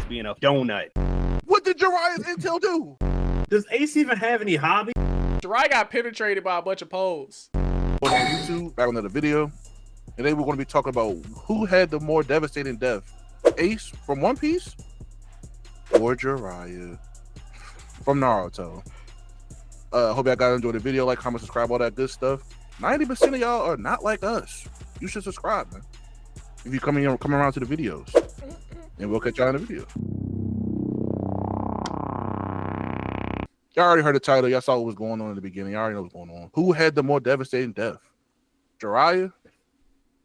Ace being a donut. What did Jiraiya's intel do? Does Ace even have any hobby? Jiraiya got penetrated by a bunch of poles. On YouTube, back on another video, and they were going to be talking about who had the more devastating death, Ace from One Piece or Jiraiya from Naruto. Hope y'all guys enjoyed the video. Like, comment, subscribe, all that good stuff. 90% of y'all are not like us. You should subscribe, man. If you come around to the videos, and we'll catch y'all in the video. Y'all already heard the title. Y'all saw what was going on in the beginning. Y'all already know what's going on. Who had the more devastating death, Jiraiya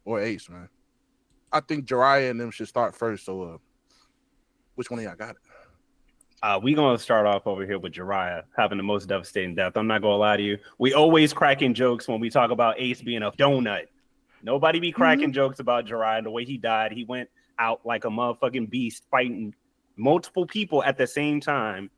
or Ace, man? I think Jiraiya and them should start first. So, which one of y'all got it? We gonna start off over here with Jiraiya having the most devastating death. I'm not gonna lie to you. We always cracking jokes when we talk about Ace being a donut. Nobody be cracking jokes about Jiraiya. The way he died, he went out like a motherfucking beast, fighting multiple people at the same time.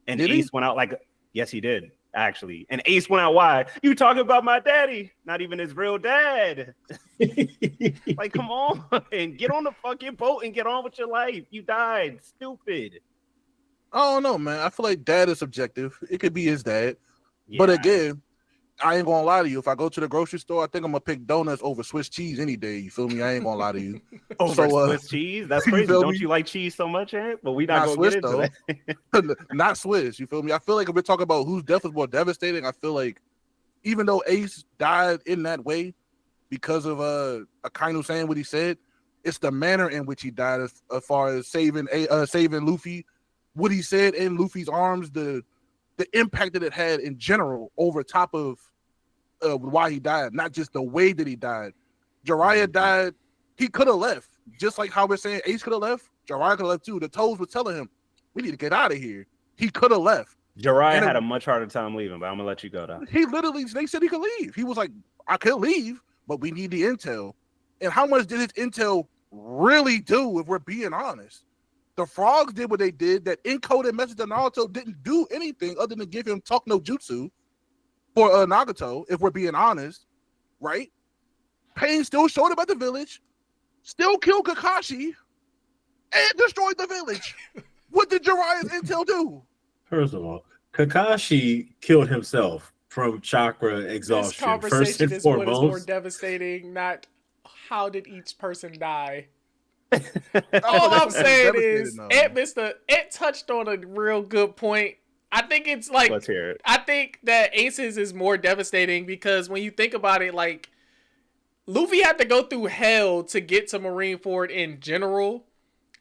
And Did Ace went out like, yes, he did actually. And Ace went out. Why? You talking about my daddy? Not even his real dad. Like, come on, and get on the fucking boat and get on with your life. You died, stupid. I don't know, man. I feel like dad is subjective. It could be his dad. Yeah. But again, I ain't gonna lie to you. If I go to the grocery store, I think I'm gonna pick donuts over Swiss cheese any day. You feel me? I ain't gonna lie to you. Over Swiss cheese? That's crazy. Don't you like cheese so much, Ant? But we not gonna Swiss, get into that. Not Swiss. You feel me? I feel like if we're talking about whose death is more devastating, I feel like even though Ace died in that way because of Akainu saying what he said, it's the manner in which he died as far as saving Luffy. What he said in Luffy's arms, the impact that it had in general over top of why he died, not just the way that he died. Jiraiya died, he could have left, just like how we're saying Ace could have left, Jiraiya could have left too. The Toads were telling him, we need to get out of here. He could have left. Jiraiya had a much harder time leaving, but I'm gonna let you go down. He literally, they said he could leave. He was like, I could leave, but we need the intel. And how much did his intel really do, if we're being honest? The frogs did what they did. That encoded message to Naruto didn't do anything other than give him talk no jutsu for Nagato, if we're being honest, right? Pain still showed up at the village, still killed Kakashi, and destroyed the village. What did Jiraiya's intel do? First of all, Kakashi killed himself from chakra exhaustion. This conversation is what is more devastating, not how did each person die. All I'm saying is it touched on a real good point. I think it's like, let's hear it. I think that Ace's is more devastating because when you think about it, like Luffy had to go through hell to get to Marineford in general.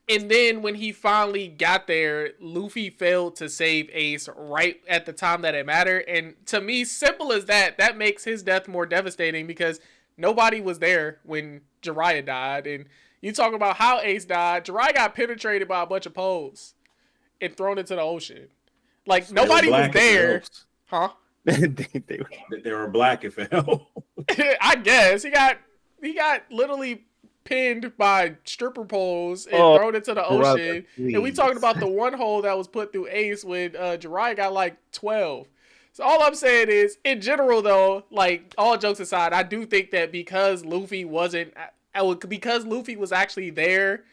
And then when he finally got there, Luffy failed to save Ace right at the time that it mattered. And to me, simple as that makes his death more devastating because nobody was there when Jiraiya died. And you talk about how Ace died. Jiraiya got penetrated by a bunch of poles and thrown into the ocean. Like, so nobody was there. Huh? They were black if hell. I guess. He got literally pinned by stripper poles and thrown into the ocean. Brother, and we talking about the one hole that was put through Ace when Jiraiya got like 12. So all I'm saying is, in general though, like all jokes aside, I do think that because Luffy was actually there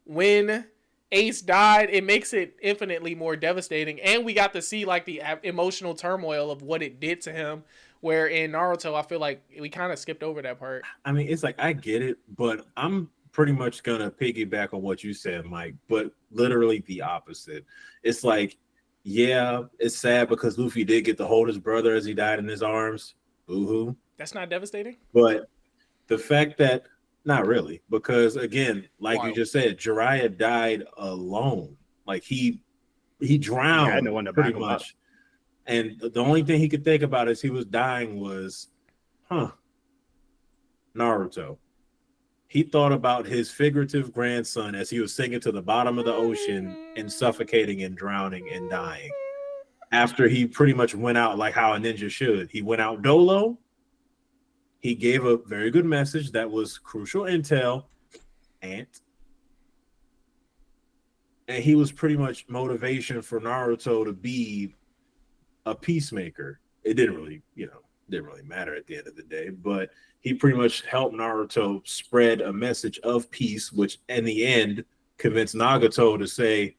when Ace died, it makes it infinitely more devastating. And we got to see like the emotional turmoil of what it did to him. Where in Naruto, I feel like we kind of skipped over that part. I mean, it's like, I get it, but I'm pretty much going to piggyback on what you said, Mike, but literally the opposite. It's like, yeah, it's sad because Luffy did get to hold his brother as he died in his arms. Boo-hoo. That's not devastating? But the fact that, not really, because again, like you just said, Jiraiya died alone. Like he drowned. Yeah, no one to pretty back him much. Up. And the only thing he could think about as he was dying was, Naruto. He thought about his figurative grandson as he was sinking to the bottom of the ocean and suffocating and drowning and dying. After he pretty much went out like how a ninja should. He went out dolo. He gave a very good message that was crucial intel. And he was pretty much motivation for Naruto to be a peacemaker. It didn't really matter at the end of the day, but he pretty much helped Naruto spread a message of peace, which in the end convinced Nagato to say,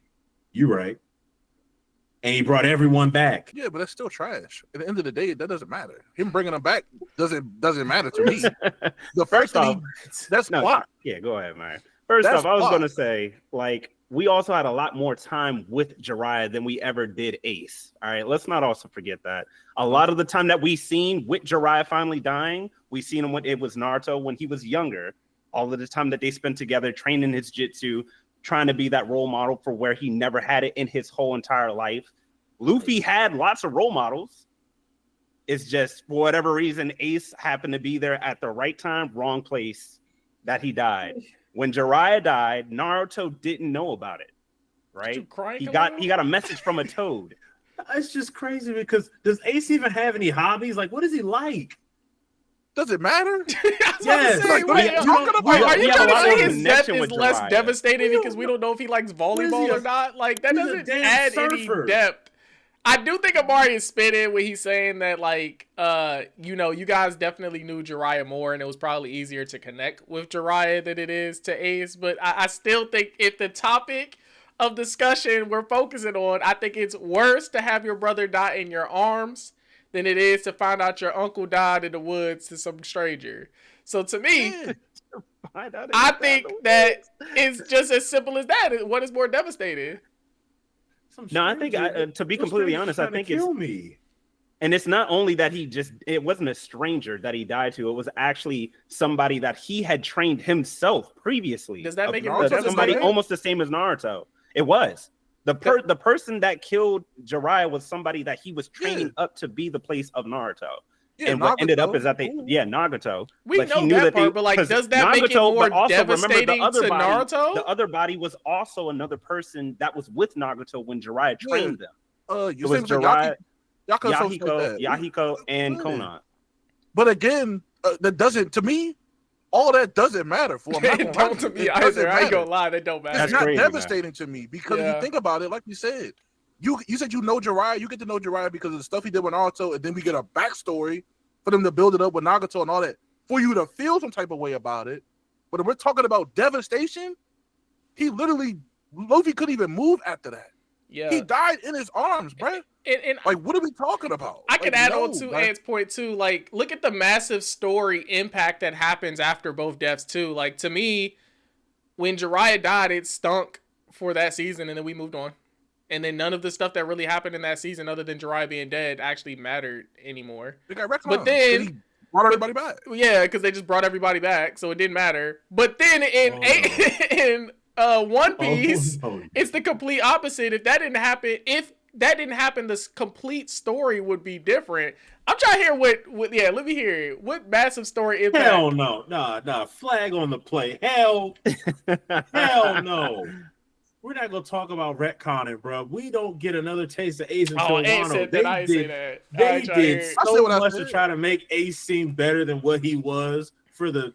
"You right," and he brought everyone back. Yeah, but that's still trash. At the end of the day, that doesn't matter. Him bringing them back doesn't matter to me. The First first that off, that's no, plot. yeah, go ahead, man. First That's off, I was plot. gonna say, like, we also had a lot more time with Jiraiya than we ever did Ace. All right, let's not also forget that. A lot of the time that we seen with Jiraiya finally dying, we seen him when it was Naruto when he was younger. All of the time that they spent together training his jutsu, trying to be that role model for where he never had it in his whole entire life. Luffy had lots of role models. It's just for whatever reason, Ace happened to be there at the right time, wrong place, that he died. When Jiraiya died, Naruto didn't know about it, right? He got a message from a toad. It's just crazy because does Ace even have any hobbies? Like, what is he like? Does it matter? Yes. Say, Like, what are you talking about? are you We have a trying to lot say of his death connection is with less Jiraiya. devastating because we don't know if he likes volleyball or not? Like, that he's a doesn't damn add surfer. any depth. I do think Amari is spitting when he's saying that, like, you guys definitely knew Jiraiya more, and it was probably easier to connect with Jiraiya than it is to Ace. But I still think if the topic of discussion we're focusing on, I think it's worse to have your brother die in your arms than it is to find out your uncle died in the woods to some stranger. So to me, I think that it's just as simple as that. What is more devastating? No, I think to be completely honest, I think and it's not only that it wasn't a stranger that he died to. It was actually somebody that he had trained himself previously. Does that make it Naruto somebody devastating? almost the same as Naruto? It was the person that killed Jiraiya was somebody that he was training up to be the place of Naruto. Yeah, And what ended up Nagato. is that Nagato. We but know he knew that part, they, but like, 'cause does that make it Nagato, more but also remember devastating the other to body, Naruto? The other body was also another person that was with Nagato when Jiraiya trained them. You It was said Jiraiya, Yahiko, Yahiko, and Yeah. Konan. But again, that doesn't, to me, all that doesn't matter for him. It don't to me either. I ain't gonna lie, that don't matter. It's That's not crazy, devastating to me because if Yeah. you think about it, like you said, you said you know Jiraiya, you get to know Jiraiya because of the stuff he did with Naruto, and then we get a backstory for them to build it up with Nagato and all that, for you to feel some type of way about it. But if we're talking about devastation, Luffy couldn't even move after that. Yeah. He died in his arms, bruh. And Like, what are we talking about? I can Like, add no, on to bruh. Ant's point too. Like, look at the massive story impact that happens after both deaths too. Like, to me, when Jiraiya died, it stunk for that season, and then we moved on. And then none of the stuff that really happened in that season, other than Jiraiya being dead, actually mattered anymore. They got retconned. But then he brought everybody back. Yeah, because they just brought everybody back, so it didn't matter. But then in One Piece, it's the complete opposite. If that didn't happen, this complete story would be different. I'm trying to hear what let me hear it. What massive story impact? Hell no, nah, flag on the play. Hell no. We're not gonna talk about retconning, bro. We don't get another taste of Ace until Ace said that. I ain't say that. They did so much to said. try to make Ace seem better than what he was for the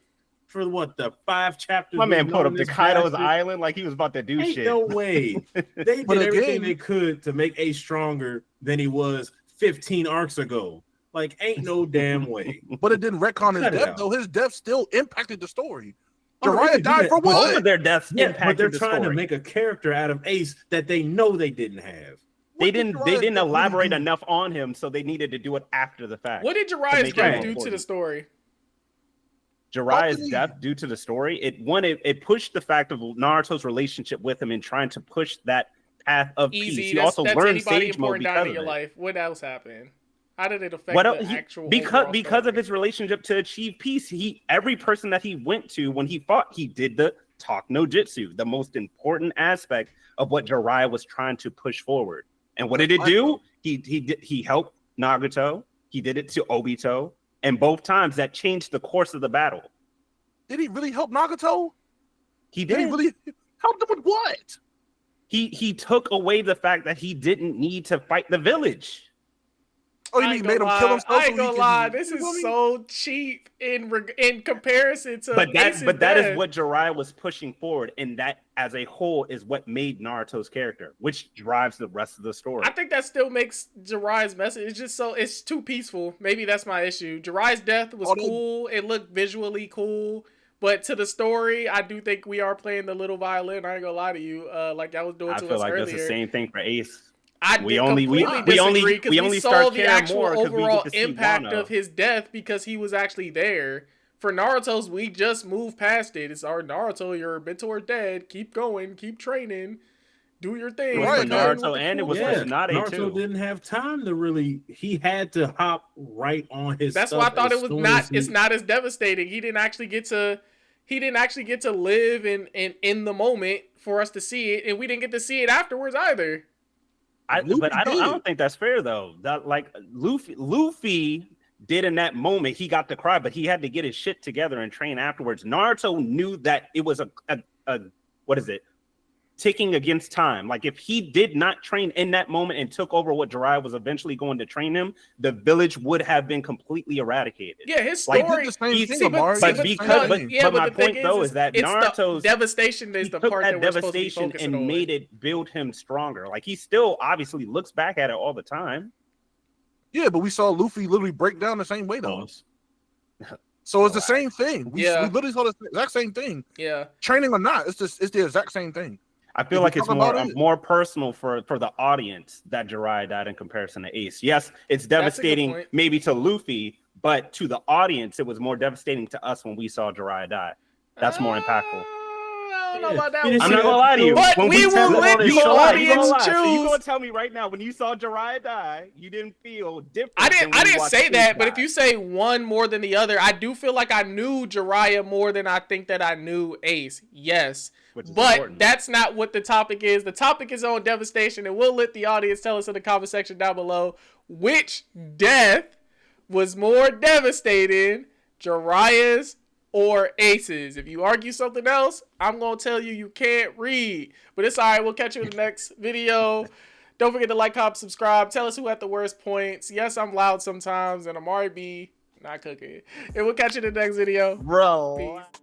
5 chapters. My man put up this to Kaido's bastard. island like he was about to do Ain't shit. no way. They did everything they could to make Ace stronger than he was 15 arcs ago. Like, ain't no damn way. But it didn't retcon his Cut it death, out. though. His death still impacted the story. Oh, they Jiraiya could do died that. for Both what? of their deaths Yeah, impacted but they're the trying story. to make a character out of Ace that they know they didn't have. They didn't elaborate do? enough on him, so they needed to do it after the fact. What did To Jiraiya's make death it do to important. the story? Jiraiya's death due to the story, it pushed the fact of Naruto's relationship with him and trying to push that path of peace. Easy. He also That's learned anybody Sage Mode important down because in of your it. life. What else happened? How did it affect What the else? actual Because overall of story? his relationship to achieve peace, every person that he went to when he fought, he did the talk no jutsu, the most important aspect of what Jiraiya was trying to push forward. And what did it do? He helped Nagato. He did it to Obito, and both times that changed the course of the battle. Did he really help Nagato? He Did did. he really help him with what? He took away the fact that he didn't need to fight the village. Oh, you I mean ain't made him gonna kill lie. himself? I ain't gonna lie. This You is know what I mean? so cheap in comparison to. But Ace's that death. is what Jiraiya was pushing forward, and that as a whole is what made Naruto's character, which drives the rest of the story. I think that still makes Jiraiya's message. It's just it's too peaceful. Maybe that's my issue. Jiraiya's death was cool. It looked visually cool, But to the story, I do think we are playing the little violin. I ain't gonna lie to you. Like I was doing I to feel us like earlier. that's the same thing for Ace. I We did only- we- completely we only- disagree because we we only saw start the caring actual more 'cause we get overall to see impact Wano. of his death because he was actually there. For Naruto's, we just moved past it. It's our Naruto. Your mentor dead. Keep going. Keep training. Do your thing. It was Right, for man. Naruto and it was for Yeah, Tsunade Naruto too. didn't have time to really. He had to hop right on his. That's stuff why I thought as it was soon not. as he- It's not as devastating. He didn't actually get to. He didn't actually get to live in the moment for us to see it, and we didn't get to see it afterwards either. But I did. don't think that's fair though. That like Luffy did in that moment, he got to cry, but he had to get his shit together and train afterwards. Naruto knew that it was a what is it? Ticking against time. Like if he did not train in that moment and took over what Jiraiya was eventually going to train him, the village would have been completely eradicated. Yeah, his Like, story. the same he's- thing, see, Amari. but It's the because- same but- thing. yeah, my the thing point, though, is that it's the Naruto's- devastation is He the took part that that we're supposed to be devastation focusing and on. made it build him stronger. Like he still obviously looks back at it all the time. Yeah, but we saw Luffy literally break down the same way though. Pause. So it's the same thing. We Yeah. literally saw the exact same thing. Yeah, Training or not, it's the exact same thing. I feel If like we it's talk more about it- more personal for the audience that Jiraiya died in comparison to Ace. Yes, it's a good devastating point. maybe to Luffy, but to the audience, it was more devastating to us when we saw Jiraiya die. That's more impactful. I don't know about that Yeah. one. I'm not gonna lie to you. But When we will tell- let you the gonna lie, you audience gonna lie. So you choose. gonna tell me right now when you saw Jiraiya die, you didn't feel different. I than didn't. when I you didn't watched say Ace that. But if die? you say one more than the other, I do feel like I knew Jiraiya more than I think that I knew Ace. Yes, Which is but important. that's not what the topic is. The topic is on devastation, and we'll let the audience tell us in the comment section down below which death was more devastating, Jiraiya's or Ace's. If you argue something else, I'm gonna tell you you can't read. But it's all right. We'll catch you in the next video. Don't forget to like, comment, subscribe. Tell us who had the worst points. Yes, I'm loud sometimes, and I'm already not cooking. And we'll catch you in the next video. Bro. Peace.